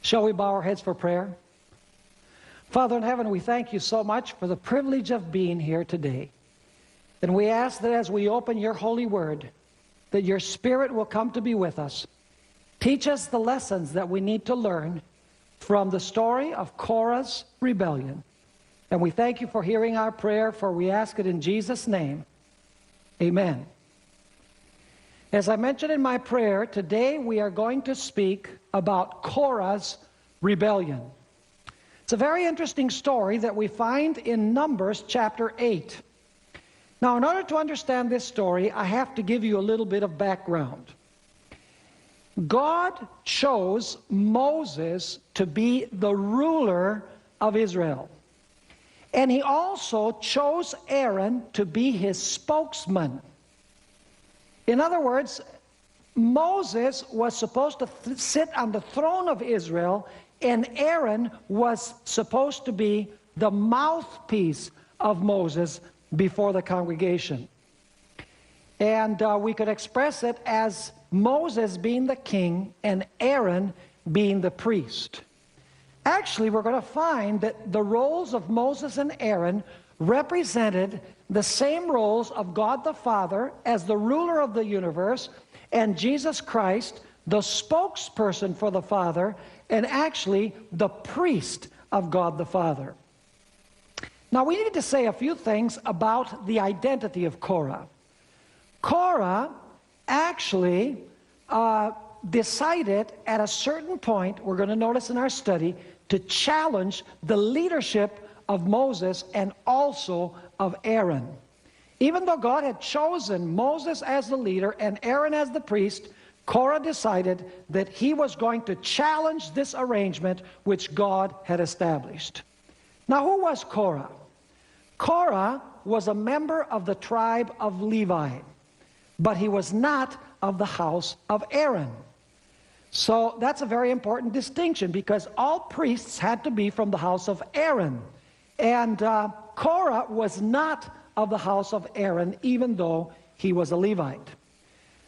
Shall we bow our heads for prayer? Father in heaven, we thank you so much for the privilege of being here today. And we ask that as we open your holy word, that your Spirit will come to be with us. Teach us the lessons that we need to learn from the story of Korah's rebellion. And we thank you for hearing our prayer, for we ask it in Jesus' name. Amen. As I mentioned in my prayer, today we are going to speak about Korah's rebellion. It's a very interesting story that we find in Numbers chapter 8. Now, in order to understand this story, I have to give you a little bit of background. God chose Moses to be the ruler of Israel. And he also chose Aaron to be his spokesman. In other words, Moses was supposed to sit on the throne of Israel, and Aaron was supposed to be the mouthpiece of Moses before the congregation. And we could express it as Moses being the king and Aaron being the priest. Actually, we're going to find that the roles of Moses and Aaron represented the same roles of God the Father as the ruler of the universe, and Jesus Christ, the spokesperson for the Father, and actually the priest of God the Father. Now, we need to say a few things about the identity of Korah. Korah actually decided at a certain point, we're going to notice in our study, to challenge the leadership of Moses and also of Aaron. Even though God had chosen Moses as the leader and Aaron as the priest, Korah decided that he was going to challenge this arrangement which God had established. Now, who was Korah? Korah was a member of the tribe of Levi, but he was not of the house of Aaron. So that's a very important distinction, because all priests had to be from the house of Aaron. And Korah was not of the house of Aaron, even though he was a Levite.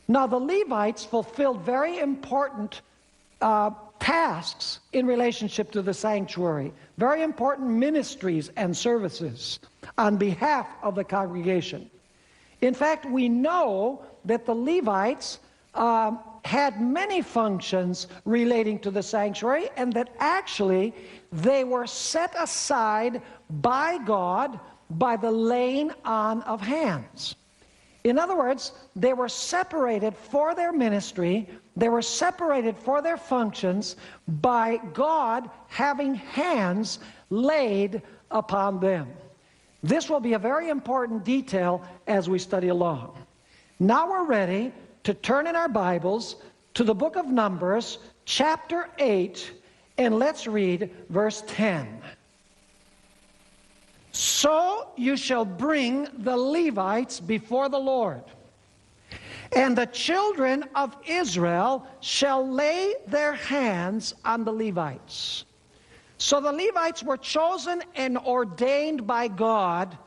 Now, the Levites fulfilled very important tasks in relationship to the sanctuary, very important ministries and services on behalf of the congregation. In fact, we know that the Levites had many functions relating to the sanctuary, and that actually they were set aside by God by the laying on of hands. In other words, they were separated for their ministry, they were separated for their functions by God having hands laid upon them. This will be a very important detail as we study along. Now we're ready to turn in our Bibles to the book of Numbers, chapter 8, and let's read verse 10. So you shall bring the Levites before the Lord, and the children of Israel shall lay their hands on the Levites. So the Levites were chosen and ordained by God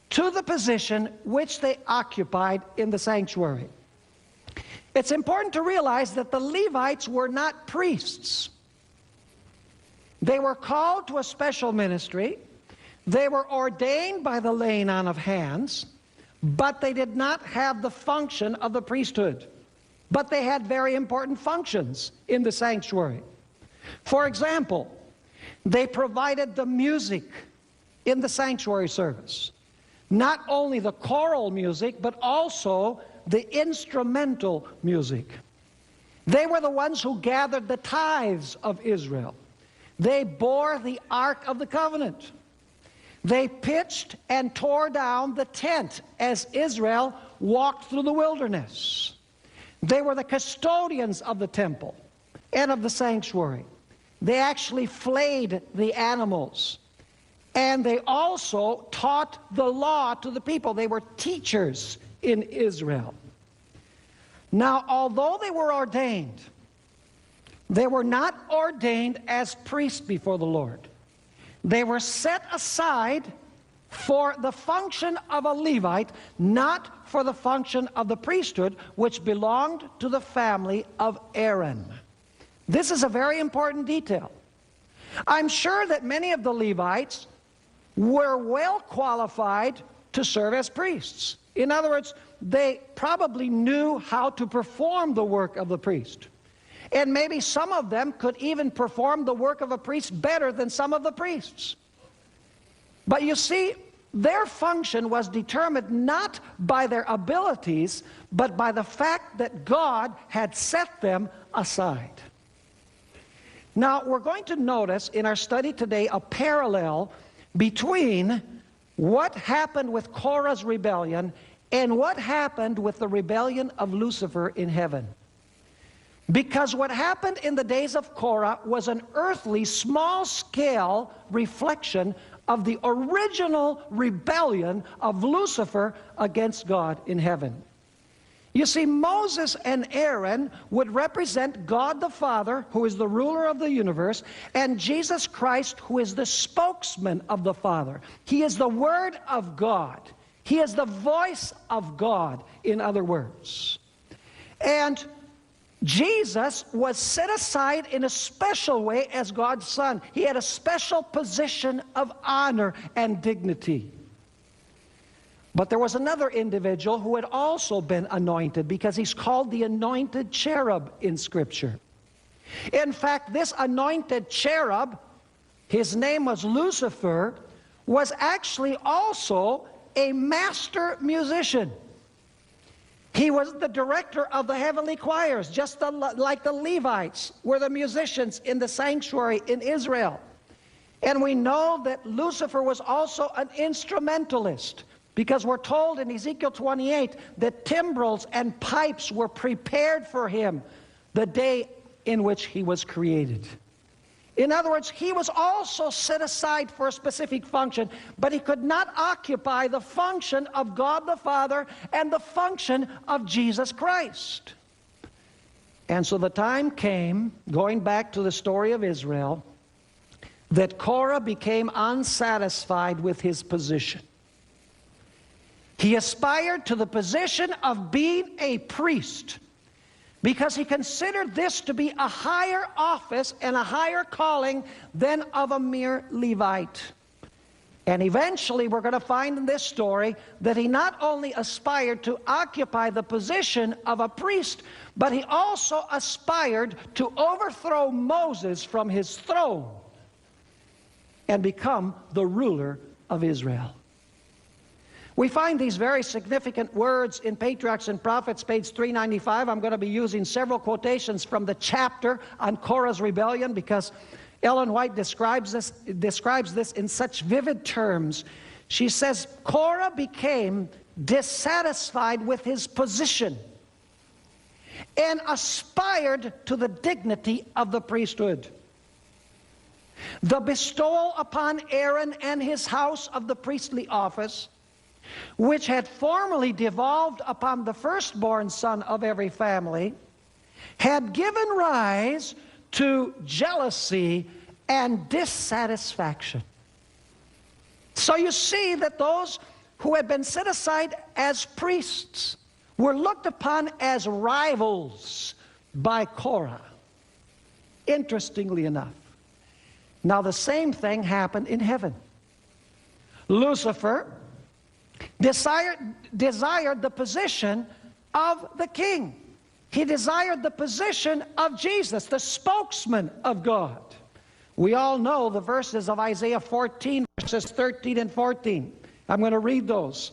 to the position which they occupied in the sanctuary. It's important to realize that the Levites were not priests. They were called to a special ministry. They were ordained by the laying on of hands, but they did not have the function of the priesthood. But they had very important functions in the sanctuary. For example, they provided the music in the sanctuary service. Not only the choral music, but also the instrumental music. They were the ones who gathered the tithes of Israel. They bore the Ark of the Covenant. They pitched and tore down the tent as Israel walked through the wilderness. They were the custodians of the temple and of the sanctuary. They actually flayed the animals. And they also taught the law to the people. They were teachers in Israel. Now, although they were ordained, they were not ordained as priests before the Lord. They were set aside for the function of a Levite, not for the function of the priesthood, which belonged to the family of Aaron. This is a very important detail. I'm sure that many of the Levites were well qualified to serve as priests. In other words, they probably knew how to perform the work of the priest. And maybe some of them could even perform the work of a priest better than some of the priests. But you see, their function was determined not by their abilities, but by the fact that God had set them aside. Now, we're going to notice in our study today a parallel between what happened with Korah's rebellion and what happened with the rebellion of Lucifer in heaven. Because what happened in the days of Korah was an earthly, small-scale reflection of the original rebellion of Lucifer against God in heaven. You see, Moses and Aaron would represent God the Father, who is the ruler of the universe, and Jesus Christ, who is the spokesman of the Father. He is the Word of God. He is the voice of God, in other words. And Jesus was set aside in a special way as God's Son. He had a special position of honor and dignity. But there was another individual who had also been anointed, because he's called the anointed cherub in Scripture. In fact, this anointed cherub, his name was Lucifer, was actually also a master musician. He was the director of the heavenly choirs, just like the Levites were the musicians in the sanctuary in Israel. And we know that Lucifer was also an instrumentalist, because we're told in Ezekiel 28 that timbrels and pipes were prepared for him the day in which he was created. In other words, he was also set aside for a specific function, but he could not occupy the function of God the Father and the function of Jesus Christ. And so the time came, going back to the story of Israel, that Korah became unsatisfied with his position. He aspired to the position of being a priest, because he considered this to be a higher office and a higher calling than of a mere Levite. And eventually we're going to find in this story that he not only aspired to occupy the position of a priest, but he also aspired to overthrow Moses from his throne and become the ruler of Israel. We find these very significant words in Patriarchs and Prophets, page 395. I'm going to be using several quotations from the chapter on Korah's rebellion, because Ellen White describes this in such vivid terms. She says, Korah became dissatisfied with his position and aspired to the dignity of the priesthood. The bestowal upon Aaron and his house of the priestly office, which had formerly devolved upon the firstborn son of every family, had given rise to jealousy and dissatisfaction. So you see that those who had been set aside as priests were looked upon as rivals by Korah, interestingly enough. Now the same thing happened in heaven. Lucifer desired the position of the king. He desired the position of Jesus, the spokesman of God. We all know the verses of Isaiah 14, verses 13 and 14. I'm going to read those.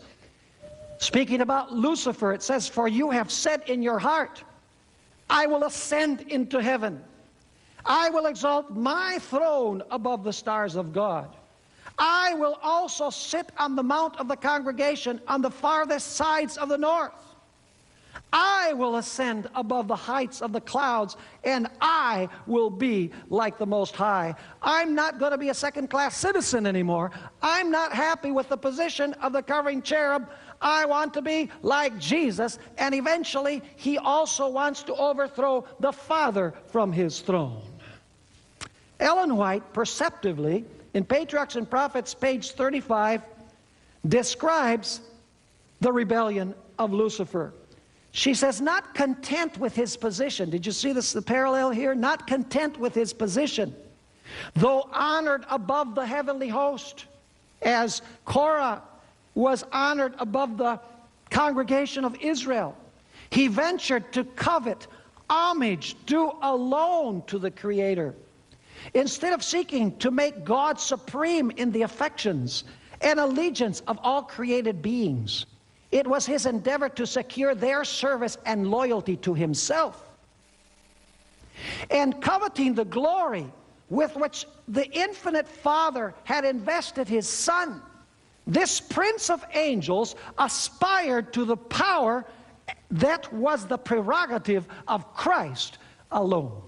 Speaking about Lucifer, it says, "For you have said in your heart, I will ascend into heaven. I will exalt my throne above the stars of God. I will also sit on the mount of the congregation on the farthest sides of the north. I will ascend above the heights of the clouds, and I will be like the Most High." I'm not going to be a second-class citizen anymore. I'm not happy with the position of the covering cherub. I want to be like Jesus, and eventually he also wants to overthrow the Father from his throne. Ellen White, perceptively, in Patriarchs and Prophets, page 35, describes the rebellion of Lucifer. She says, not content with his position. Did you see this, the parallel here? Not content with his position. Though honored above the heavenly host, as Korah was honored above the congregation of Israel, he ventured to covet homage due alone to the Creator. Instead of seeking to make God supreme in the affections and allegiance of all created beings, it was his endeavor to secure their service and loyalty to himself. And coveting the glory with which the infinite Father had invested his Son, this Prince of Angels aspired to the power that was the prerogative of Christ alone.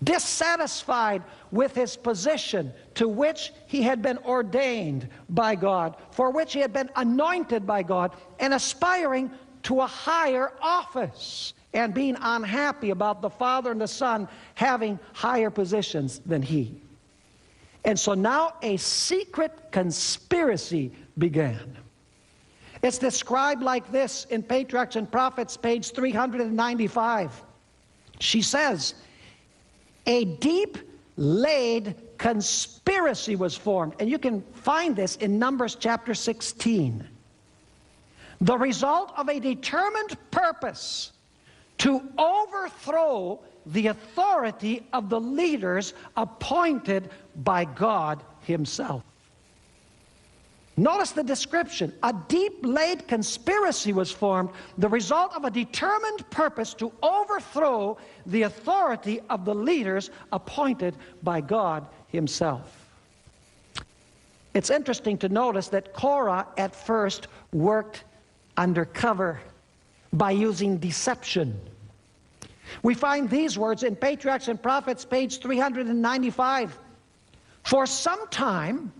Dissatisfied with his position to which he had been ordained by God, for which he had been anointed by God, and aspiring to a higher office, and being unhappy about the Father and the Son having higher positions than he. And so now a secret conspiracy began. It's described like this in Patriarchs and Prophets, page 395. She says, a deep laid conspiracy was formed. And you can find this in Numbers chapter 16. The result of a determined purpose to overthrow the authority of the leaders appointed by God himself. Notice the description. A deep-laid conspiracy was formed, the result of a determined purpose to overthrow the authority of the leaders appointed by God himself. It's interesting to notice that Korah at first worked undercover by using deception. We find these words in Patriarchs and Prophets, page 395. For some time,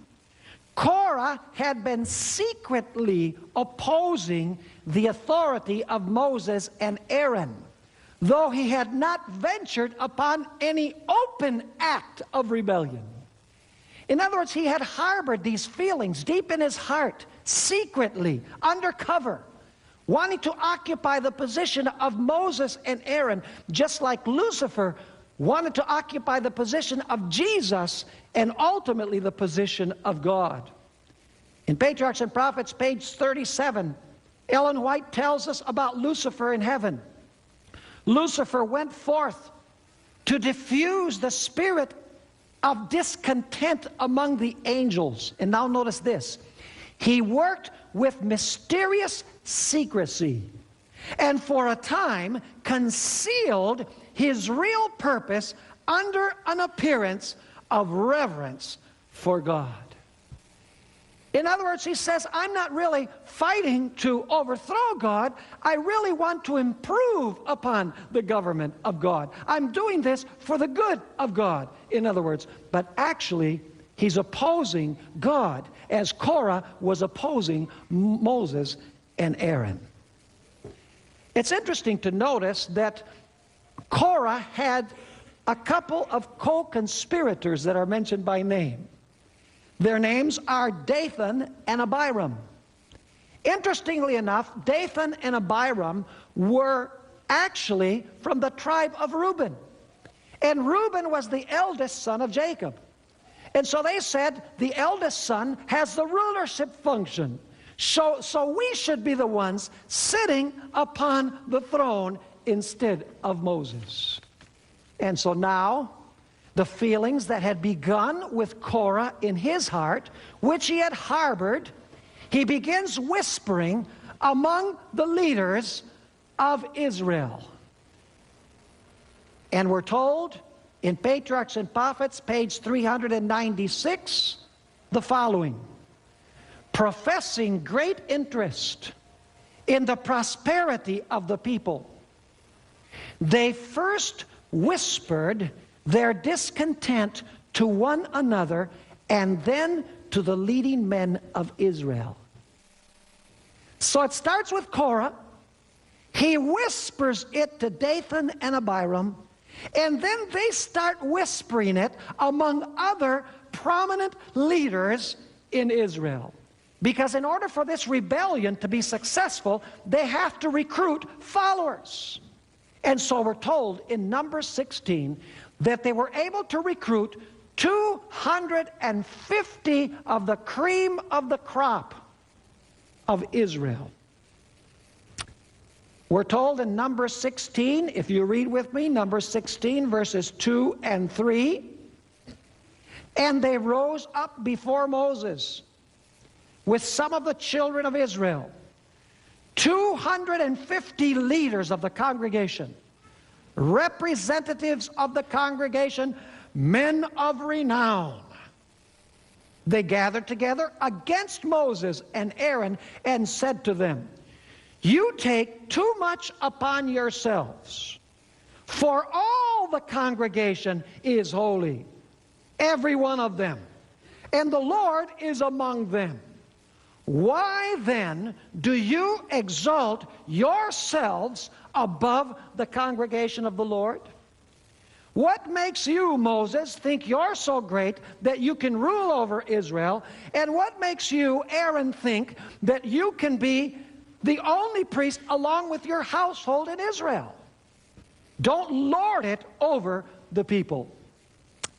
Korah had been secretly opposing the authority of Moses and Aaron, though he had not ventured upon any open act of rebellion. In other words, he had harbored these feelings deep in his heart, secretly, undercover, wanting to occupy the position of Moses and Aaron, just like Lucifer wanted to occupy the position of Jesus and ultimately the position of God. In Patriarchs and Prophets, page 37, Ellen White tells us about Lucifer in heaven. Lucifer went forth to diffuse the spirit of discontent among the angels. And now notice this. He worked with mysterious secrecy, and for a time concealed his real purpose under an appearance of reverence for God. In other words, he says, I'm not really fighting to overthrow God. I really want to improve upon the government of God. I'm doing this for the good of God, in other words. But actually, he's opposing God, as Korah was opposing Moses and Aaron. It's interesting to notice that Korah had a couple of co-conspirators that are mentioned by name. Their names are Dathan and Abiram. Interestingly enough, Dathan and Abiram were actually from the tribe of Reuben. And Reuben was the eldest son of Jacob. And so they said, the eldest son has the rulership function. So we should be the ones sitting upon the throne instead of Moses. And so now, the feelings that had begun with Korah in his heart, which he had harbored, he begins whispering among the leaders of Israel. And we're told in Patriarchs and Prophets, page 396, the following. Professing great interest in the prosperity of the people, they first whispered their discontent to one another and then to the leading men of Israel. So it starts with Korah. He whispers it to Dathan and Abiram, and then they start whispering it among other prominent leaders in Israel. Because in order for this rebellion to be successful, they have to recruit followers. And so we're told in Numbers 16 that they were able to recruit 250 of the cream of the crop of Israel. We're told in Numbers 16, if you read with me, Numbers 16, verses 2 and 3, and they rose up before Moses with some of the children of Israel, 250 leaders of the congregation, representatives of the congregation, men of renown. They gathered together against Moses and Aaron and said to them, "You take too much upon yourselves, for all the congregation is holy, every one of them, and the Lord is among them. Why then do you exalt yourselves above the congregation of the Lord? What makes you, Moses, think you're so great that you can rule over Israel? And what makes you, Aaron, think that you can be the only priest along with your household in Israel? Don't lord it over the people."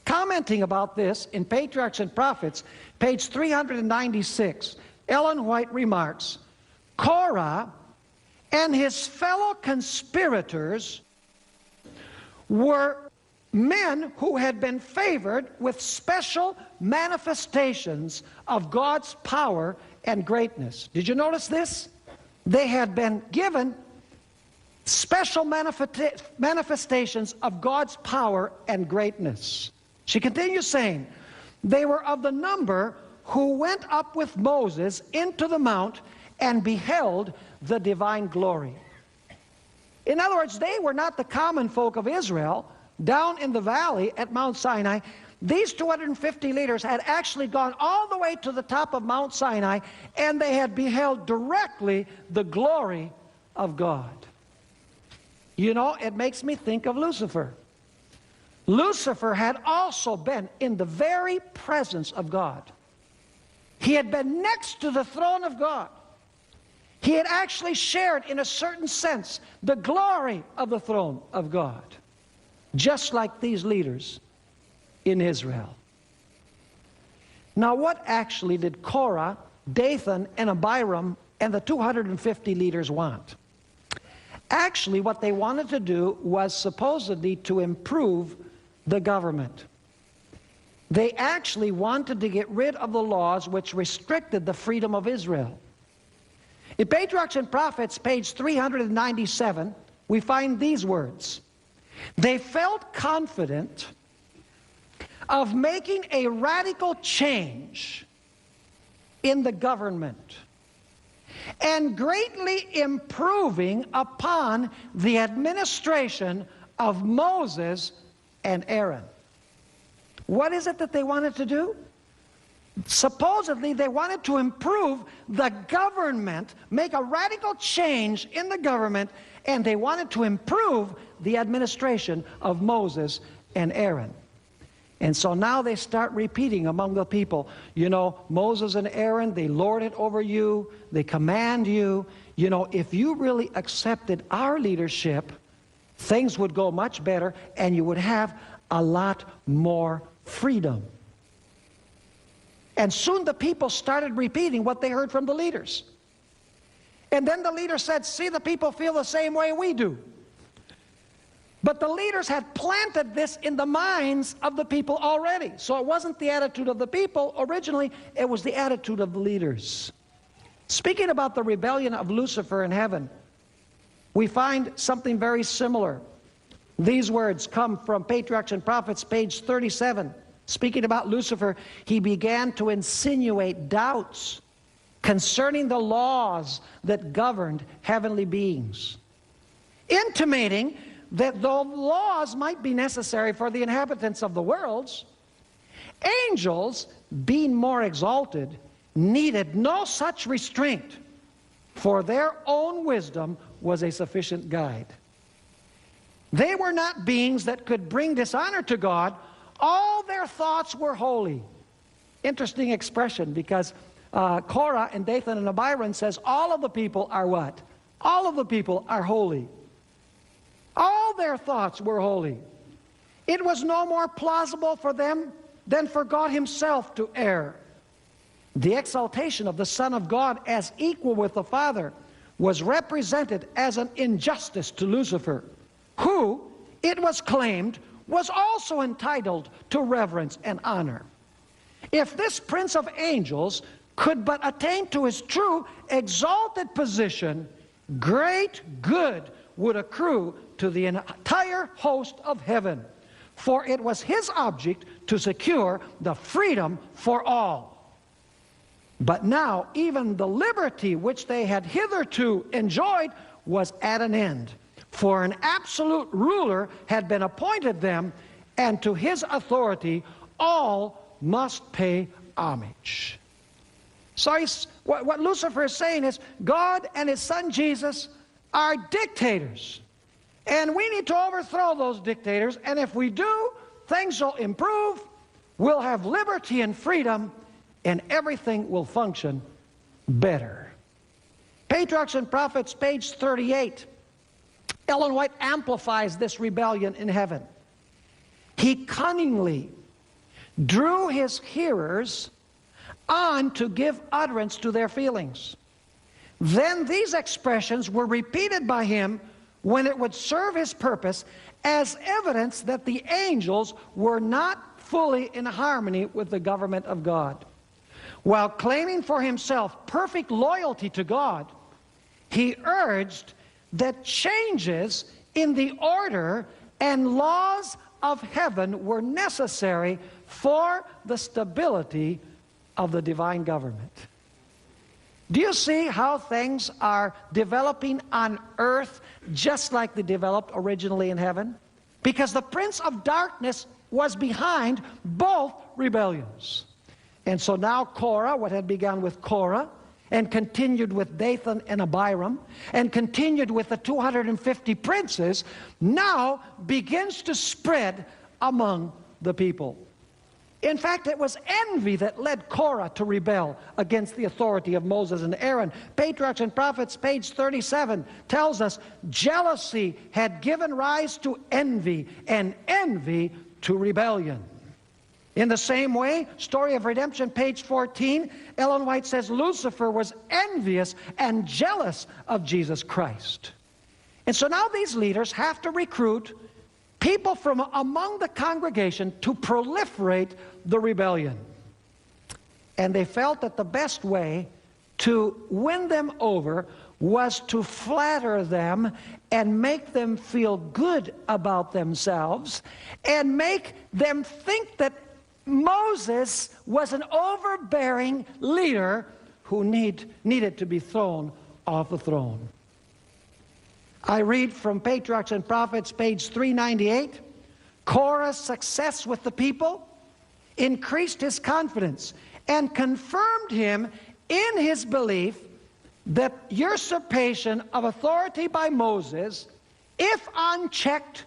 Commenting about this in Patriarchs and Prophets, page 396, Ellen White remarks, "Korah and his fellow conspirators were men who had been favored with special manifestations of God's power and greatness." Did you notice this? They had been given special manifestations of God's power and greatness. She continues saying, "They were of the number who went up with Moses into the mount and beheld the divine glory." In other words, they were not the common folk of Israel down in the valley at Mount Sinai. These 250 leaders had actually gone all the way to the top of Mount Sinai, and they had beheld directly the glory of God. You know, it makes me think of Lucifer. Lucifer had also been in the very presence of God. He had been next to the throne of God. He had actually shared, in a certain sense, the glory of the throne of God, just like these leaders in Israel. Now, what actually did Korah, Dathan, and Abiram and the 250 leaders want? Actually, what they wanted to do was supposedly to improve the government. They actually wanted to get rid of the laws which restricted the freedom of Israel. In Patriarchs and Prophets, page 397, we find these words. "They felt confident of making a radical change in the government and greatly improving upon the administration of Moses and Aaron." What is it that they wanted to do? Supposedly they wanted to improve the government, make a radical change in the government, and they wanted to improve the administration of Moses and Aaron. And so now they start repeating among the people, you know, Moses and Aaron, they lord it over you, they command you. You know, if you really accepted our leadership, things would go much better and you would have a lot more freedom. And soon the people started repeating what they heard from the leaders. And then the leader said, "See, the people feel the same way we do." But the leaders had planted this in the minds of the people already. So it wasn't the attitude of the people originally, it was the attitude of the leaders. Speaking about the rebellion of Lucifer in heaven, we find something very similar. These words come from Patriarchs and Prophets, page 37. Speaking about Lucifer, he began to insinuate doubts concerning the laws that governed heavenly beings, intimating that though laws might be necessary for the inhabitants of the worlds, angels, being more exalted, needed no such restraint, for their own wisdom was a sufficient guide. They were not beings that could bring dishonor to God. All their thoughts were holy. Interesting expression, because Korah and Dathan and Abiram says all of the people are what? All of the people are holy. All their thoughts were holy. It was no more plausible for them than for God himself to err. The exaltation of the Son of God as equal with the Father was represented as an injustice to Lucifer, who, it was claimed, was also entitled to reverence and honor. If this Prince of Angels could but attain to his true exalted position, great good would accrue to the entire host of heaven, for it was his object to secure the freedom for all. But now even the liberty which they had hitherto enjoyed was at an end, for an absolute ruler had been appointed them, and to his authority all must pay homage. So what Lucifer is saying is, God and his son Jesus are dictators, and we need to overthrow those dictators, and if we do, things will improve, we'll have liberty and freedom, and everything will function better. Patriarchs and Prophets, page 38. Ellen White amplifies this rebellion in heaven. He cunningly drew his hearers on to give utterance to their feelings. Then these expressions were repeated by him when it would serve his purpose as evidence that the angels were not fully in harmony with the government of God. While claiming for himself perfect loyalty to God, he urged that changes in the order and laws of heaven were necessary for the stability of the divine government. Do you see how things are developing on earth just like they developed originally in heaven? Because the prince of darkness was behind both rebellions. And so now Korah, what had begun with Korah, and continued with Dathan and Abiram, and continued with the 250 princes, now begins to spread among the people. In fact, it was envy that led Korah to rebel against the authority of Moses and Aaron. Patriarchs and Prophets, page 37, tells us jealousy had given rise to envy, and envy to rebellion. In the same way, Story of Redemption, page 14, Ellen White says Lucifer was envious and jealous of Jesus Christ. And so now these leaders have to recruit people from among the congregation to proliferate the rebellion. And they felt that the best way to win them over was to flatter them and make them feel good about themselves and make them think that Moses was an overbearing leader who needed to be thrown off the throne. I read from Patriarchs and Prophets, page 398, Korah's success with the people increased his confidence and confirmed him in his belief that usurpation of authority by Moses, if unchecked,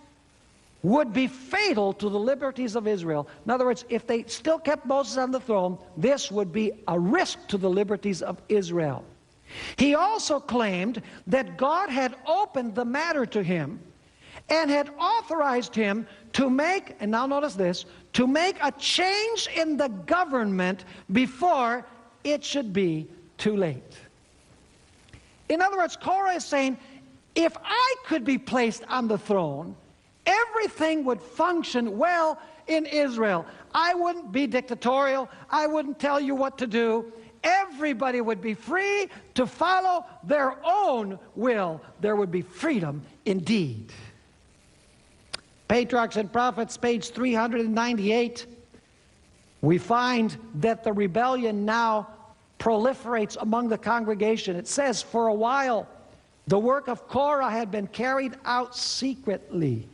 would be fatal to the liberties of Israel. In other words, if they still kept Moses on the throne, this would be a risk to the liberties of Israel. He also claimed that God had opened the matter to him and had authorized him to make, and now notice this, to make a change in the government before it should be too late. In other words, Korah is saying, if I could be placed on the throne, everything would function well in Israel. I wouldn't be dictatorial. I wouldn't tell you what to do. Everybody would be free to follow their own will. There would be freedom indeed. Patriarchs and Prophets, page 398, we find that the rebellion now proliferates among the congregation. It says, for a while, the work of Korah had been carried out secretly.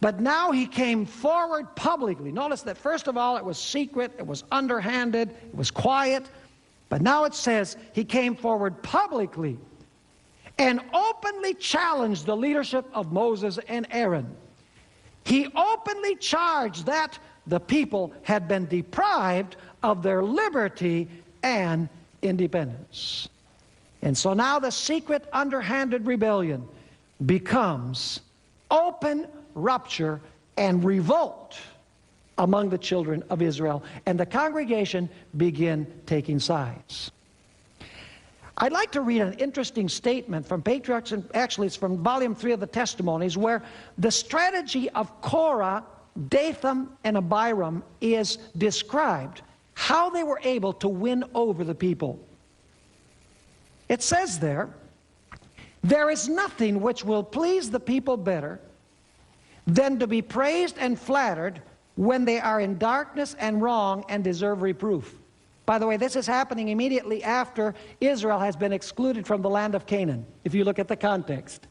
But now he came forward publicly. Notice that first of all it was secret, it was underhanded, it was quiet. But now it says he came forward publicly and openly challenged the leadership of Moses and Aaron. He openly charged that the people had been deprived of their liberty and independence. And so now the secret, underhanded rebellion becomes open rupture and revolt among the children of Israel. And the congregation began taking sides. I'd like to read an interesting statement from Patriarchs, and actually it's from volume 3 of the Testimonies, where the strategy of Korah, Dathan, and Abiram is described, how they were able to win over the people. It says there, "There is nothing which will please the people better than to be praised and flattered when they are in darkness and wrong and deserve reproof." By the way, this is happening immediately after Israel has been excluded from the land of Canaan, if you look at the context.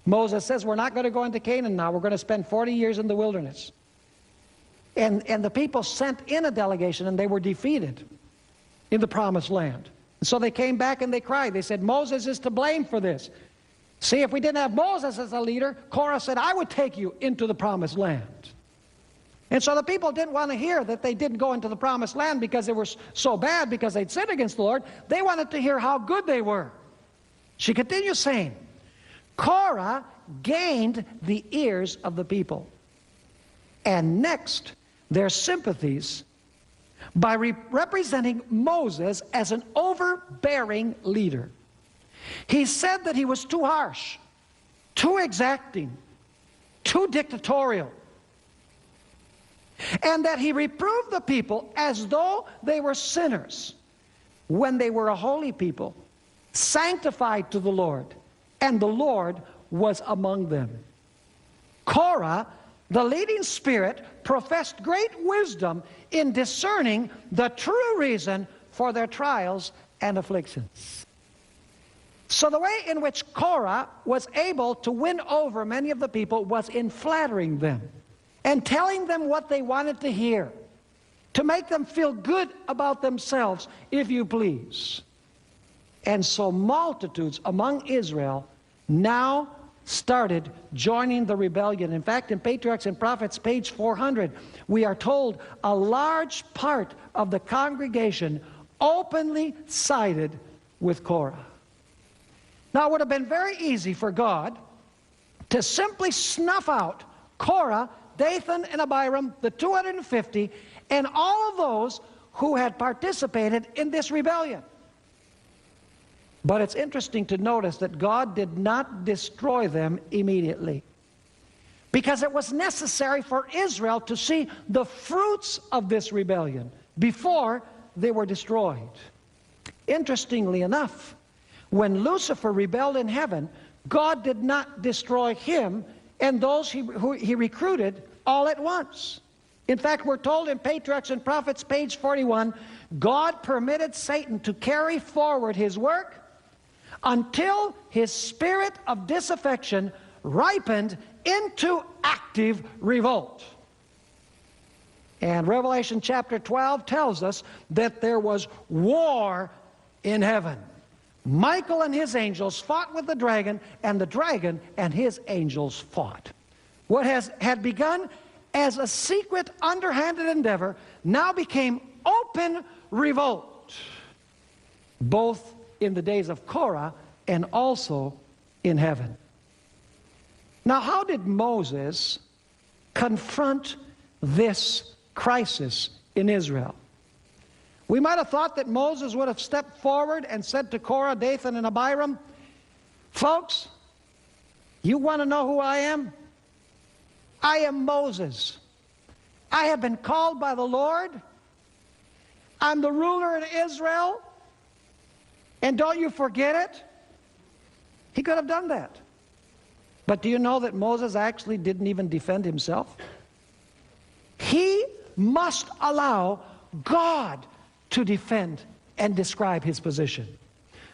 Moses says, we're not going to go into Canaan now. We're going to spend 40 years in the wilderness. And the people sent in a delegation, and they were defeated in the promised land. And so they came back and they cried. They said, Moses is to blame for this. See, if we didn't have Moses as a leader, Korah said, I would take you into the promised land. And so the people didn't want to hear that they didn't go into the promised land because they were so bad, because they'd sinned against the Lord. They wanted to hear how good they were. She continues saying, Korah gained the ears of the people, and next their sympathies, by representing Moses as an overbearing leader. He said that he was too harsh, too exacting, too dictatorial, and that he reproved the people as though they were sinners when they were a holy people, sanctified to the Lord, and the Lord was among them. Korah, the leading spirit, professed great wisdom in discerning the true reason for their trials and afflictions. So the way in which Korah was able to win over many of the people was in flattering them and telling them what they wanted to hear, to make them feel good about themselves, if you please. And so multitudes among Israel now started joining the rebellion. In fact, in Patriarchs and Prophets, page 400, we are told a large part of the congregation openly sided with Korah. Now, it would have been very easy for God to simply snuff out Korah, Dathan, and Abiram, the 250, and all of those who had participated in this rebellion. But it's interesting to notice that God did not destroy them immediately, because it was necessary for Israel to see the fruits of this rebellion before they were destroyed. Interestingly enough, when Lucifer rebelled in heaven, God did not destroy him and those who he recruited all at once. In fact, we're told in Patriarchs and Prophets, page 41, God permitted Satan to carry forward his work until his spirit of disaffection ripened into active revolt. And Revelation chapter 12 tells us that there was war in heaven. Michael and his angels fought with the dragon, and the dragon and his angels fought. What had begun as a secret, underhanded endeavor now became open revolt, both in the days of Korah and also in heaven. Now, how did Moses confront this crisis in Israel? We might have thought that Moses would have stepped forward and said to Korah, Dathan, and Abiram, folks, you want to know who I am? I am Moses. I have been called by the Lord. I'm the ruler in Israel. And don't you forget it? He could have done that. But do you know that Moses actually didn't even defend himself? He must allow God to defend and describe his position.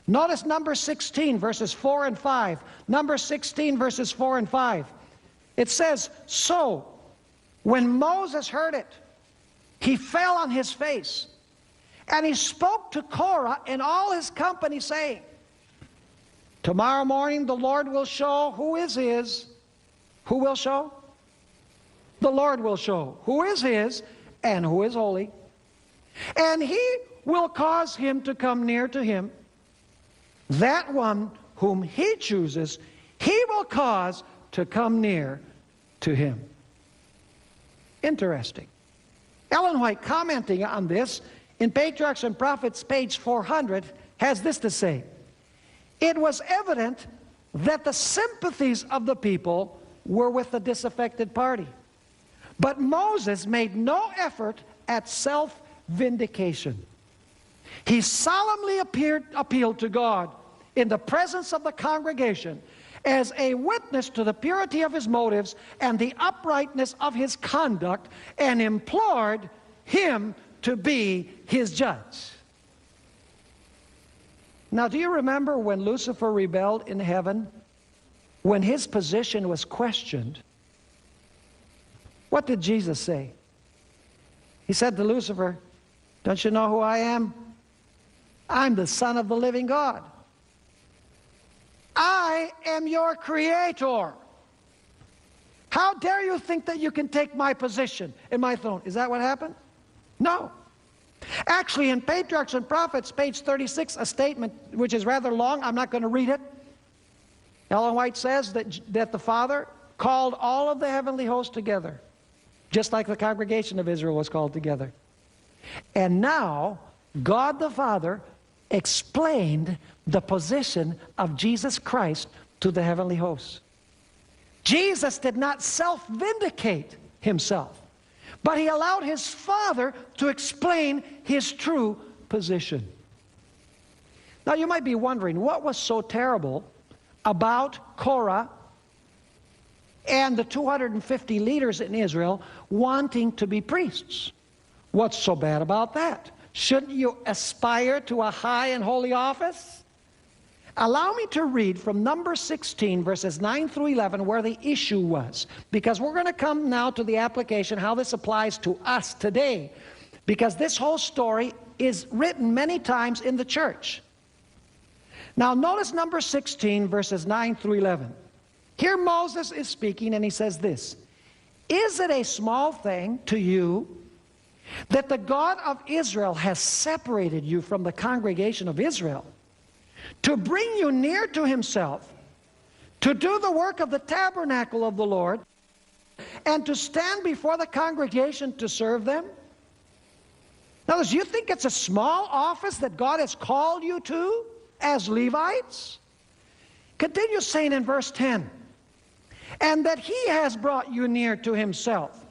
Notice number 16, verses 4 and 5. Number 16, verses 4 and 5. It says, so when Moses heard it, he fell on his face, and he spoke to Korah and all his company, saying, tomorrow morning the Lord will show who is his. Who will show? The Lord will show who is his and who is holy. And he will cause him to come near to him. That one whom he chooses, he will cause to come near to him. Interesting. Ellen White, commenting on this, in Patriarchs and Prophets, page 400, has this to say: "It was evident that the sympathies of the people were with the disaffected party. But Moses made no effort at self-vindication. He solemnly appealed to God in the presence of the congregation as a witness to the purity of his motives and the uprightness of his conduct, and implored him to be his judge." Now, do you remember when Lucifer rebelled in heaven, when his position was questioned? What did Jesus say? He said to Lucifer, "Don't you know who I am? I'm the Son of the living God. I am your creator. How dare you think that you can take my position and my throne?" Is that what happened? No. Actually, in Patriarchs and Prophets, page 36, a statement which is rather long, I'm not going to read it. Ellen White says that the Father called all of the heavenly host together, just like the congregation of Israel was called together. And now, God the Father explained the position of Jesus Christ to the heavenly hosts. Jesus did not self-vindicate himself, but he allowed his Father to explain his true position. Now you might be wondering, what was so terrible about Korah and the 250 leaders in Israel wanting to be priests? What's so bad about that? Shouldn't you aspire to a high and holy office? Allow me to read from Numbers 16, verses 9 through 11, where the issue was. Because we're going to come now to the application, how this applies to us today. Because this whole story is written many times in the church. Now notice Numbers 16, verses 9 through 11. Here Moses is speaking, and he says this: "Is it a small thing to you that the God of Israel has separated you from the congregation of Israel, to bring you near to himself, to do the work of the tabernacle of the Lord, and to stand before the congregation to serve them?" Now, do you think it's a small office that God has called you to as Levites? Continue saying in verse 10, "And that he has brought you near to himself,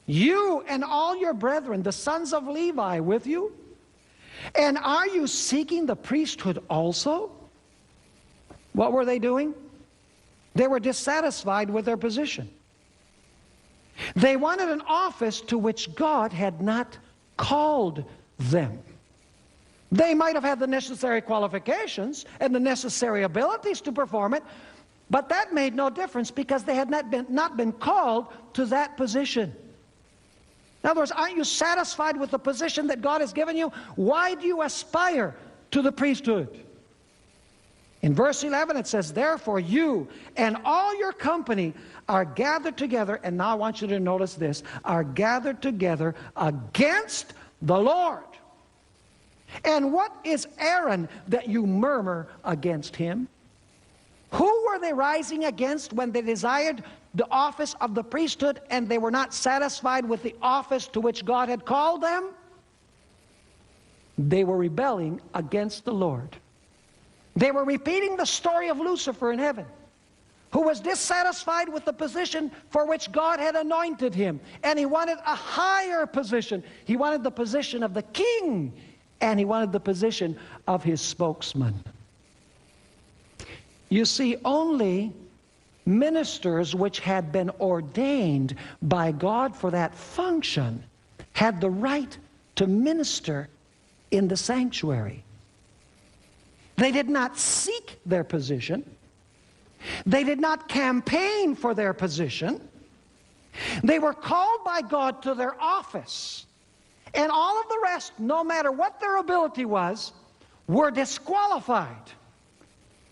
you and all your brethren, the sons of Levi, with you? And are you seeking the priesthood also?" What were they doing? They were dissatisfied with their position. They wanted an office to which God had not called them. They might have had the necessary qualifications and the necessary abilities to perform it, but that made no difference because they had not been called to that position. In other words, aren't you satisfied with the position that God has given you? Why do you aspire to the priesthood? In verse 11 it says, "Therefore you and all your company are gathered together," and now I want you to notice this, "are gathered together against the Lord. And what is Aaron that you murmur against him?" Who were they rising against when they desired the office of the priesthood and they were not satisfied with the office to which God had called them? They were rebelling against the Lord. They were repeating the story of Lucifer in heaven, who was dissatisfied with the position for which God had anointed him, and he wanted a higher position. He wanted the position of the king, and he wanted the position of his spokesman. You see, only ministers which had been ordained by God for that function had the right to minister in the sanctuary. They did not seek their position. They did not campaign for their position. They were called by God to their office. And all of the rest, no matter what their ability was, were disqualified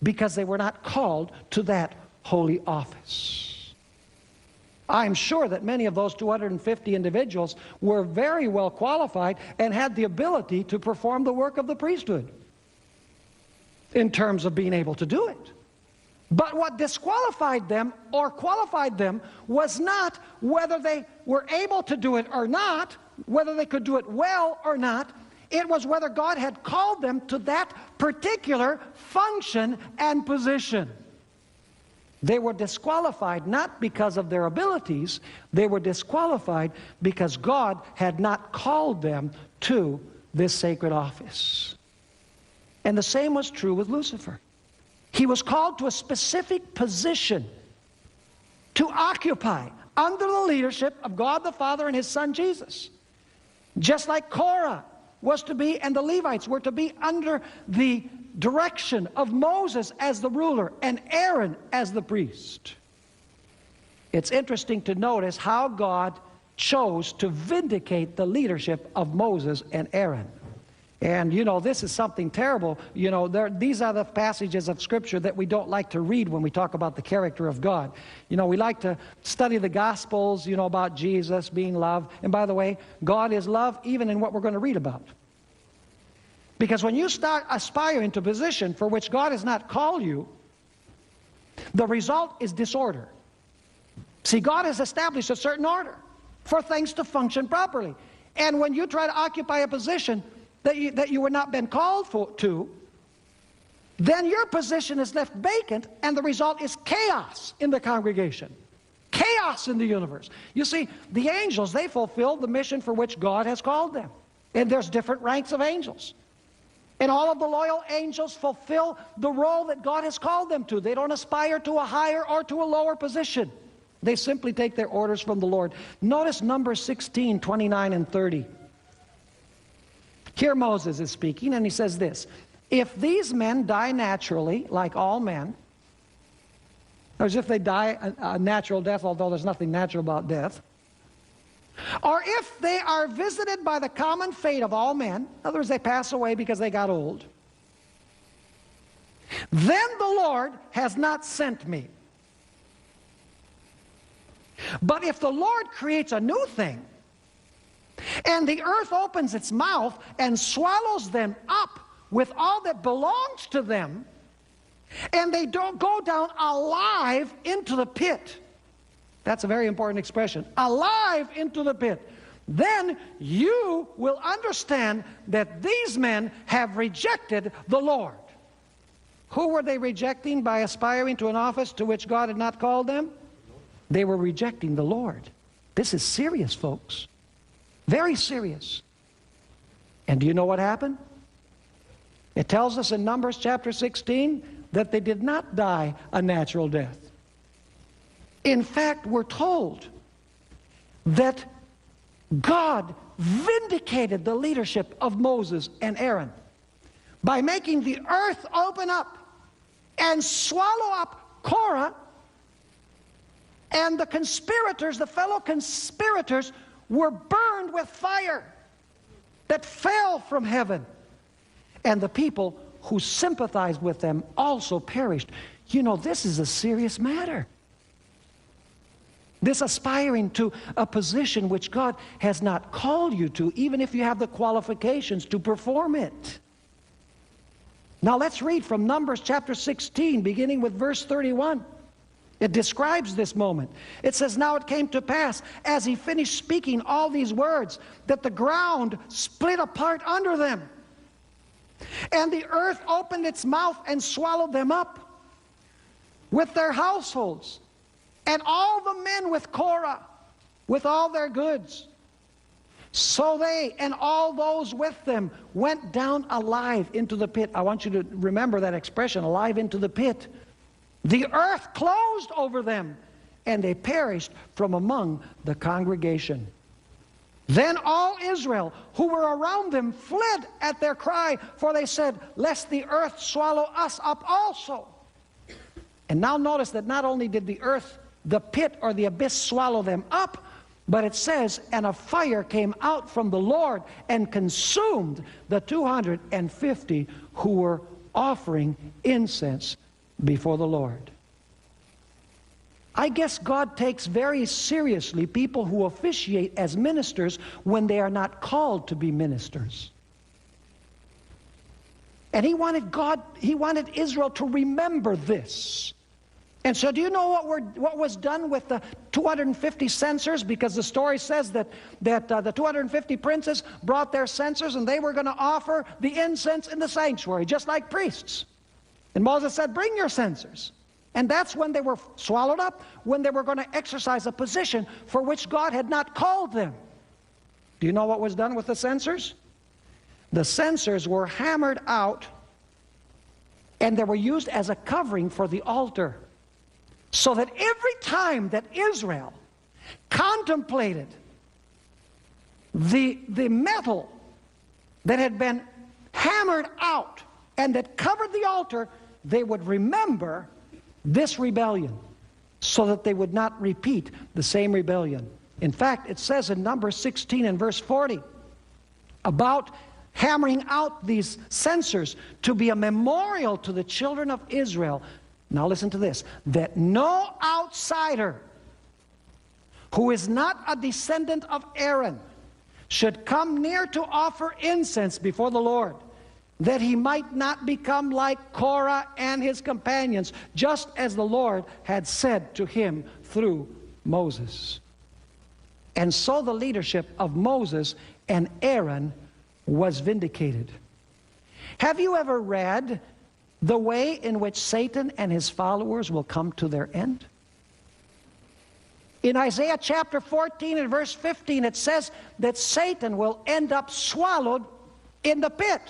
because they were not called to that holy office. I'm sure that many of those 250 individuals were very well qualified and had the ability to perform the work of the priesthood in terms of being able to do it. But what disqualified them or qualified them was not whether they were able to do it or not, whether they could do it well or not. It was whether God had called them to that particular function and position. They were disqualified not because of their abilities. They were disqualified because God had not called them to this sacred office. And the same was true with Lucifer. He was called to a specific position to occupy under the leadership of God the Father and His Son Jesus. Just like Korah was to be, and the Levites were to be under the direction of Moses as the ruler and Aaron as the priest. It's interesting to notice how God chose to vindicate the leadership of Moses and Aaron. And you know, this is something terrible. You know, these are the passages of Scripture that we don't like to read when we talk about the character of God. You know, we like to study the Gospels, you know, about Jesus being love. And by the way, God is love even in what we're going to read about. Because when you start aspiring to a position for which God has not called you, the result is disorder. See, God has established a certain order for things to function properly. And when you try to occupy a position that you were not been called to, then your position is left vacant, and the result is chaos in the congregation. Chaos in the universe. You see, the angels, they fulfill the mission for which God has called them. And there's different ranks of angels. And all of the loyal angels fulfill the role that God has called them to. They don't aspire to a higher or to a lower position. They simply take their orders from the Lord. Notice Numbers 16, 29 and 30. Here Moses is speaking, and he says this: if these men die naturally, like all men, as if they die a natural death, although there's nothing natural about death, or if they are visited by the common fate of all men, in other words, they pass away because they got old, then the Lord has not sent me. But if the Lord creates a new thing, and the earth opens its mouth and swallows them up with all that belongs to them, and they don't go down alive into the pit. That's a very important expression. Alive into the pit. Then you will understand that these men have rejected the Lord. Who were they rejecting by aspiring to an office to which God had not called them? They were rejecting the Lord. This is serious, folks. Very serious. And do you know what happened? It tells us in Numbers chapter 16 that they did not die a natural death. In fact, we're told that God vindicated the leadership of Moses and Aaron by making the earth open up and swallow up Korah and the conspirators, the fellow conspirators, were burned with fire that fell from heaven. And the people who sympathized with them also perished. You know, this is a serious matter. This aspiring to a position which God has not called you to, even if you have the qualifications to perform it. Now let's read from Numbers chapter 16, beginning with verse 31. It describes this moment. It says, now it came to pass, as he finished speaking all these words, that the ground split apart under them, and the earth opened its mouth and swallowed them up with their households, and all the men with Korah, with all their goods. So they and all those with them went down alive into the pit. I want you to remember that expression, alive into the pit. The earth closed over them, and they perished from among the congregation. Then all Israel who were around them fled at their cry, for they said, lest the earth swallow us up also. And now notice that not only did the earth, the pit or the abyss swallow them up, but it says, and a fire came out from the Lord and consumed the 250 who were offering incense before the Lord. I guess God takes very seriously people who officiate as ministers when they are not called to be ministers. And he wanted Israel to remember this. And so do you know what was done with the 250 censers? Because the story says that the 250 princes brought their censers and they were going to offer the incense in the sanctuary, just like priests. And Moses said, bring your censers. And that's when they were swallowed up, when they were going to exercise a position for which God had not called them. Do you know what was done with the censers? The censers were hammered out and they were used as a covering for the altar. So that every time that Israel contemplated the metal that had been hammered out and that covered the altar, they would remember this rebellion so that they would not repeat the same rebellion. In fact, it says in Numbers 16 and verse 40 about hammering out these censers to be a memorial to the children of Israel. Now listen to this, that no outsider who is not a descendant of Aaron should come near to offer incense before the Lord, that he might not become like Korah and his companions, just as the Lord had said to him through Moses. And so the leadership of Moses and Aaron was vindicated. Have you ever read the way in which Satan and his followers will come to their end? In Isaiah chapter 14 and verse 15, it says that Satan will end up swallowed in the pit.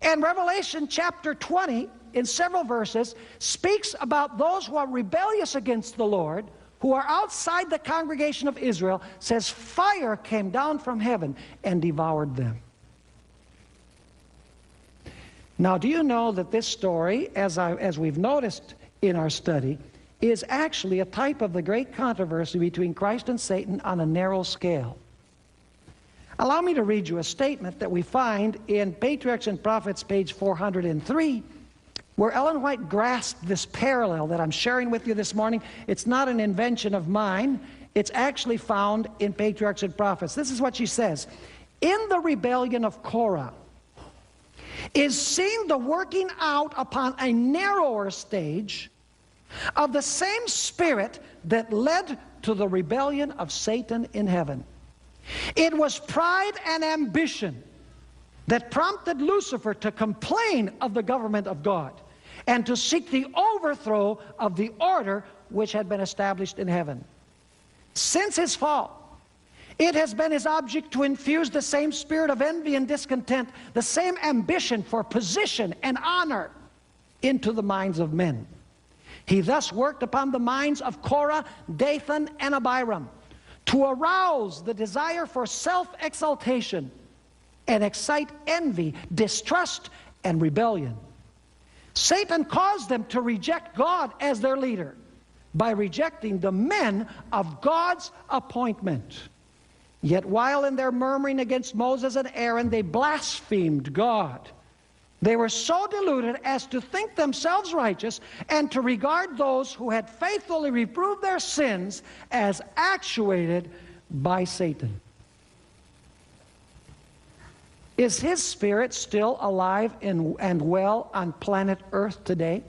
And Revelation chapter 20, in several verses, speaks about those who are rebellious against the Lord, who are outside the congregation of Israel, says fire came down from heaven and devoured them. Now, do you know that this story, as we've noticed in our study, is actually a type of the great controversy between Christ and Satan on a narrow scale? Allow me to read you a statement that we find in Patriarchs and Prophets, page 403, where Ellen White grasped this parallel that I'm sharing with you this morning. It's not an invention of mine. It's actually found in Patriarchs and Prophets. This is what she says. In the rebellion of Korah is seen the working out upon a narrower stage of the same spirit that led to the rebellion of Satan in heaven. It was pride and ambition that prompted Lucifer to complain of the government of God and to seek the overthrow of the order which had been established in heaven. Since his fall, it has been his object to infuse the same spirit of envy and discontent, the same ambition for position and honor into the minds of men. He thus worked upon the minds of Korah, Dathan, and Abiram to arouse the desire for self-exaltation and excite envy, distrust, and rebellion. Satan caused them to reject God as their leader by rejecting the men of God's appointment. Yet while in their murmuring against Moses and Aaron, they blasphemed God. They were so deluded as to think themselves righteous and to regard those who had faithfully reproved their sins as actuated by Satan. Is his spirit still alive and well on planet Earth today?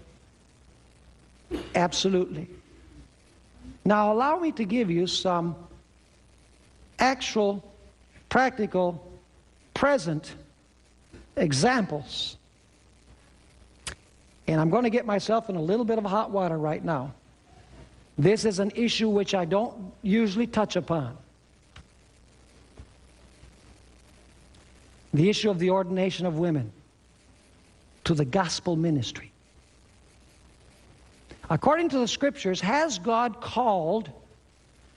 Absolutely. Now allow me to give you some actual, practical, present examples. And I'm going to get myself in a little bit of hot water right now. This is an issue which I don't usually touch upon. The issue of the ordination of women to the gospel ministry. According to the scriptures, has God called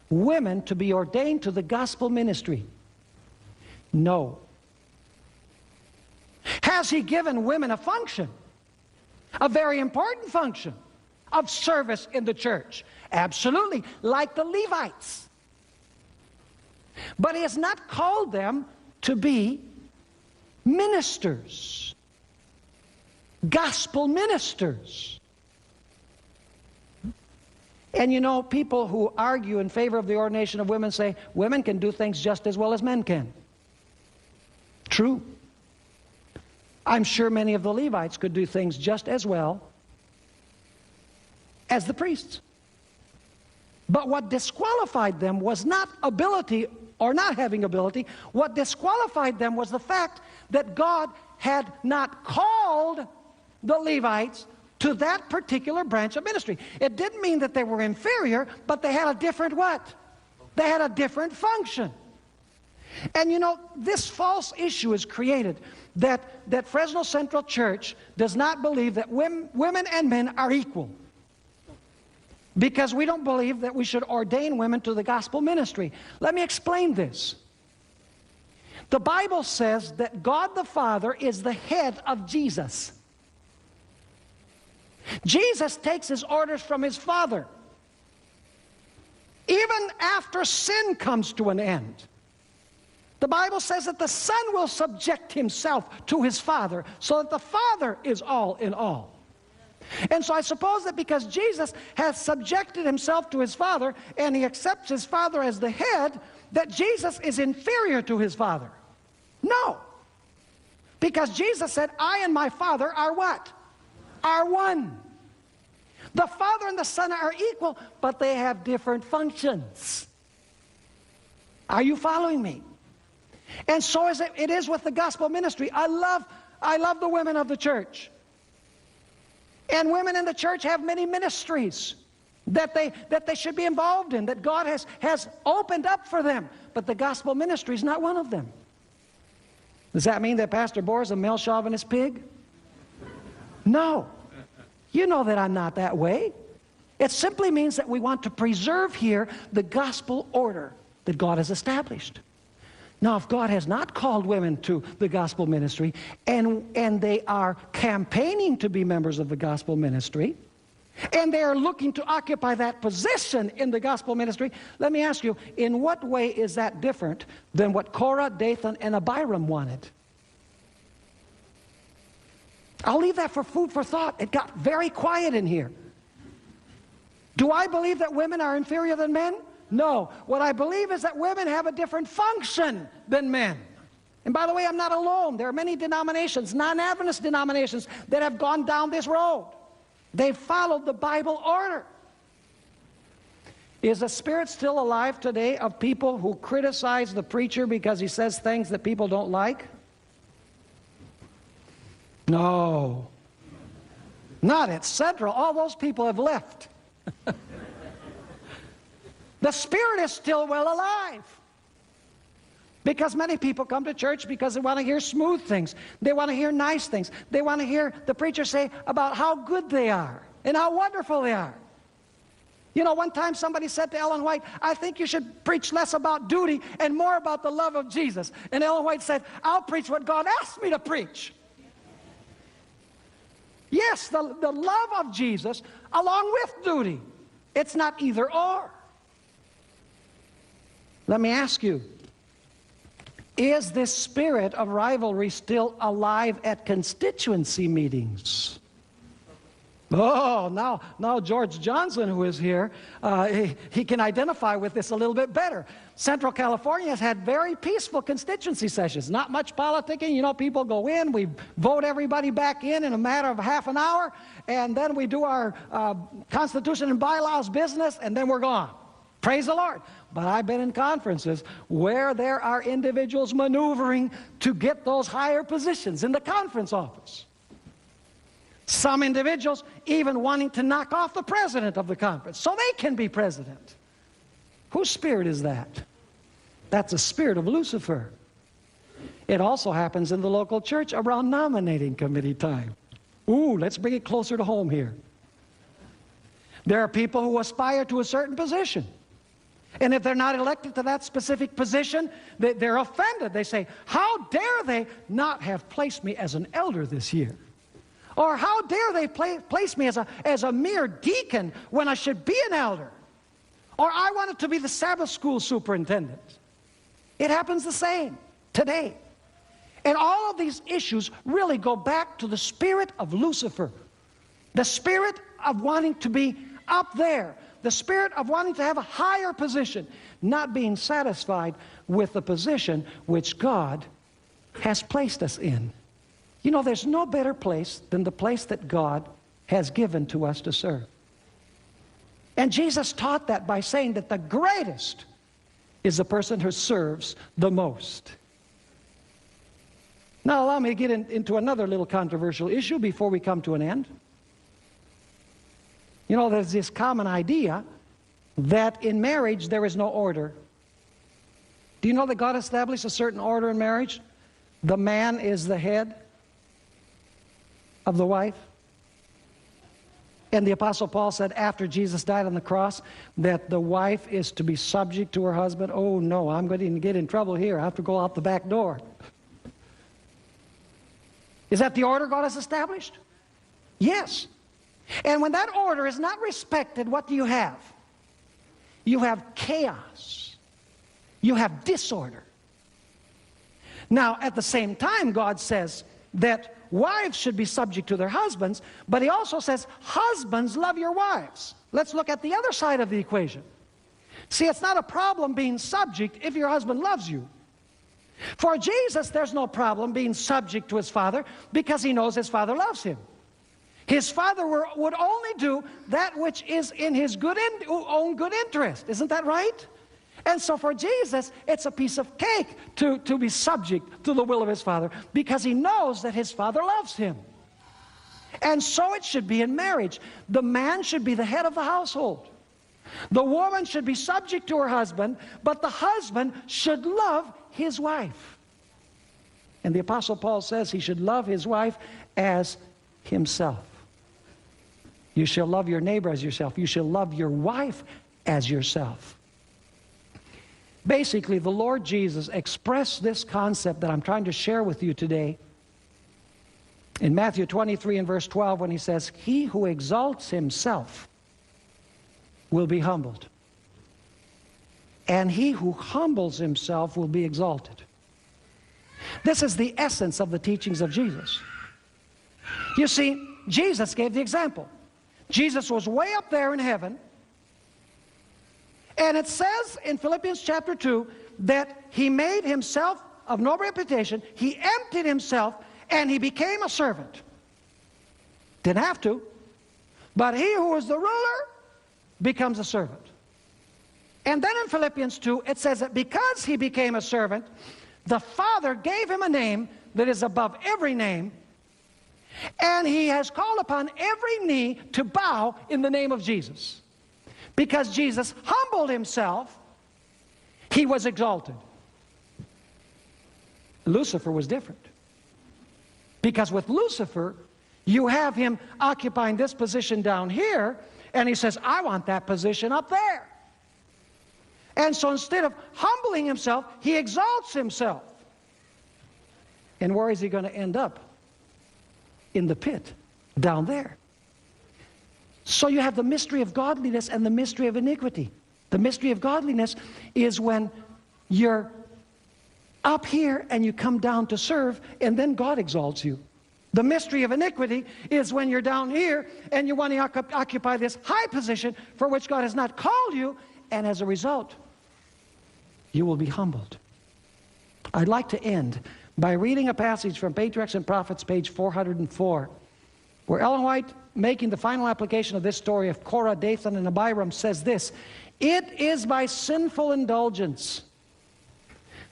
women to be ordained to the gospel ministry? No. Has he given women a function? A very important function of service in the church. Absolutely, like the Levites. But he has not called them to be ministers, gospel ministers. And you know, people who argue in favor of the ordination of women say women can do things just as well as men can. True. I'm sure many of the Levites could do things just as well as the priests. But what disqualified them was not ability or not having ability. What disqualified them was the fact that God had not called the Levites to that particular branch of ministry. It didn't mean that they were inferior, but they had a different what? They had a different function. And you know, this false issue is created that Fresno Central Church does not believe that women and men are equal. Because we don't believe that we should ordain women to the gospel ministry. Let me explain this. The Bible says that God the Father is the head of Jesus. Jesus takes his orders from his Father. Even after sin comes to an end, the Bible says that the Son will subject himself to his Father, so that the Father is all in all. And so I suppose that because Jesus has subjected himself to his Father, and he accepts his Father as the head, that Jesus is inferior to his Father. No. Because Jesus said, I and my Father are what? Are one. The Father and the Son are equal, but they have different functions. Are you following me? And so it is with the gospel ministry. I love the women of the church. And women in the church have many ministries that they should be involved in, that God has opened up for them. But the gospel ministry is not one of them. Does that mean that Pastor Bohr is a male chauvinist pig? No. You know that I'm not that way. It simply means that we want to preserve here the gospel order that God has established. Now, if God has not called women to the gospel ministry, and they are campaigning to be members of the gospel ministry, and they are looking to occupy that position in the gospel ministry, let me ask you, in what way is that different than what Korah, Dathan, and Abiram wanted? I'll leave that for food for thought. It got very quiet in here. Do I believe that women are inferior than men? No. What I believe is that women have a different function than men. And by the way, I'm not alone. There are many denominations, non-Adventist denominations, that have gone down this road. They've followed the Bible order. Is the Spirit still alive today of people who criticize the preacher because he says things that people don't like? No. Not at Central. All those people have left. The Spirit is still well alive. Because many people come to church because they want to hear smooth things. They want to hear nice things. They want to hear the preacher say about how good they are and how wonderful they are. You know, one time somebody said to Ellen White, I think you should preach less about duty and more about the love of Jesus. And Ellen White said, I'll preach what God asked me to preach. Yes, the love of Jesus along with duty. It's not either or. Let me ask you, is this spirit of rivalry still alive at constituency meetings? Oh, now George Johnson, who is here, he can identify with this a little bit better. Central California has had very peaceful constituency sessions. Not much politicking. You know, people go in, we vote everybody back in a matter of half an hour, and then we do our Constitution and bylaws business, and then we're gone. Praise the Lord. But I've been in conferences where there are individuals maneuvering to get those higher positions in the conference office. Some individuals even wanting to knock off the president of the conference so they can be president. Whose spirit is that? That's the spirit of Lucifer. It also happens in the local church around nominating committee time. Ooh, let's bring it closer to home here. There are people who aspire to a certain position. And if they're not elected to that specific position, they're offended. They say, how dare they not have placed me as an elder this year? Or how dare they place me as a mere deacon when I should be an elder? Or I wanted to be the Sabbath school superintendent. It happens the same today. And all of these issues really go back to the spirit of Lucifer. The spirit of wanting to be up there. The spirit of wanting to have a higher position, not being satisfied with the position which God has placed us in. You know, there's no better place than the place that God has given to us to serve. And Jesus taught that by saying that the greatest is the person who serves the most. Now allow me to get into another little controversial issue before we come to an end. You know, there's this common idea that in marriage there is no order. Do you know that God established a certain order in marriage? The man is the head of the wife. And the Apostle Paul said after Jesus died on the cross that the wife is to be subject to her husband. Oh no, I'm going to get in trouble here. I have to go out the back door. Is that the order God has established? Yes. And when that order is not respected, what do you have? You have chaos. You have disorder. Now, at the same time, God says that wives should be subject to their husbands, but he also says, husbands, love your wives. Let's look at the other side of the equation. See, it's not a problem being subject if your husband loves you. For Jesus, there's no problem being subject to his Father because he knows his Father loves him. His Father would only do that which is in his own good interest. Isn't that right? And so for Jesus, it's a piece of cake to be subject to the will of his Father because he knows that his Father loves him. And so it should be in marriage. The man should be the head of the household. The woman should be subject to her husband, but the husband should love his wife. And the Apostle Paul says he should love his wife as himself. You shall love your neighbor as yourself. You shall love your wife as yourself. Basically, the Lord Jesus expressed this concept that I'm trying to share with you today in Matthew 23 and verse 12 when he says, he who exalts himself will be humbled, and he who humbles himself will be exalted. This is the essence of the teachings of Jesus. You see, Jesus gave the example. Jesus was way up there in heaven, and it says in Philippians chapter 2 that he made himself of no reputation, he emptied himself, and he became a servant. Didn't have to, but he who is the ruler becomes a servant. And then in Philippians 2 it says that because he became a servant, the Father gave him a name that is above every name, and he has called upon every knee to bow in the name of Jesus. Because Jesus humbled himself, he was exalted. Lucifer was different. Because with Lucifer, you have him occupying this position down here, and he says, I want that position up there. And so instead of humbling himself, he exalts himself. And where is he going to end up? In the pit, down there. So you have the mystery of godliness and the mystery of iniquity. The mystery of godliness is when you're up here and you come down to serve, and then God exalts you. The mystery of iniquity is when you're down here and you want to occupy this high position for which God has not called you, and as a result, you will be humbled. I'd like to end by reading a passage from Patriarchs and Prophets, page 404, where Ellen White, making the final application of this story of Korah, Dathan, and Abiram, says this: it is by sinful indulgence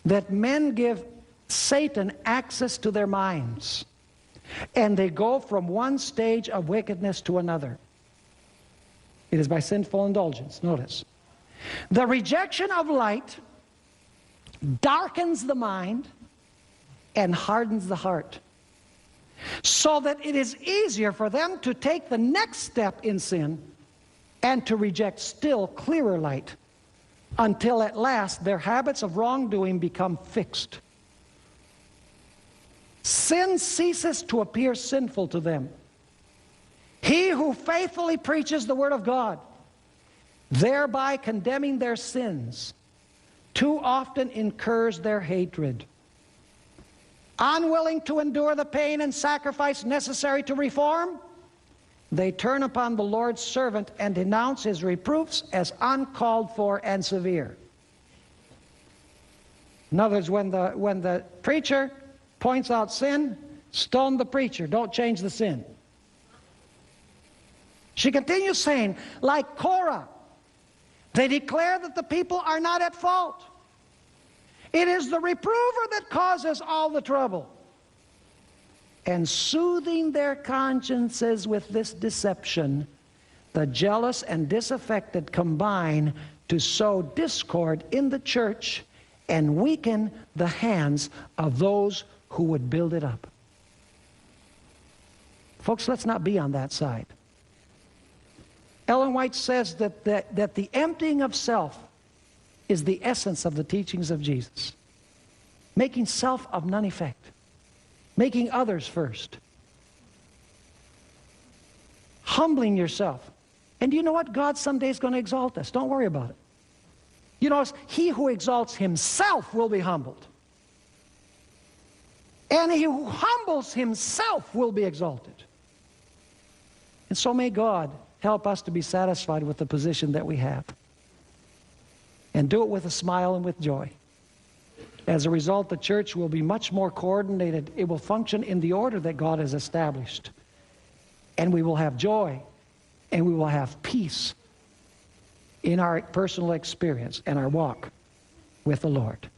that men give Satan access to their minds, and they go from one stage of wickedness to another. It is by sinful indulgence. Notice. The rejection of light darkens the mind and hardens the heart, so that it is easier for them to take the next step in sin and to reject still clearer light, until at last their habits of wrongdoing become fixed. Sin ceases to appear sinful to them. He who faithfully preaches the Word of God, thereby condemning their sins, too often incurs their hatred. Unwilling to endure the pain and sacrifice necessary to reform, they turn upon the Lord's servant and denounce his reproofs as uncalled for and severe. In other words, when the preacher points out sin, stone the preacher. Don't change the sin. She continues saying, like Korah, they declare that the people are not at fault. It is the reprover that causes all the trouble. And soothing their consciences with this deception, the jealous and disaffected combine to sow discord in the church and weaken the hands of those who would build it up. Folks, let's not be on that side. Ellen White says that the emptying of self is the essence of the teachings of Jesus. Making self of none effect. Making others first. Humbling yourself. And you know what? God someday is going to exalt us. Don't worry about it. You know, he who exalts himself will be humbled. And he who humbles himself will be exalted. And so may God help us to be satisfied with the position that we have. And do it with a smile and with joy. As a result, the church will be much more coordinated. It will function in the order that God has established. And we will have joy, and we will have peace in our personal experience and our walk with the Lord.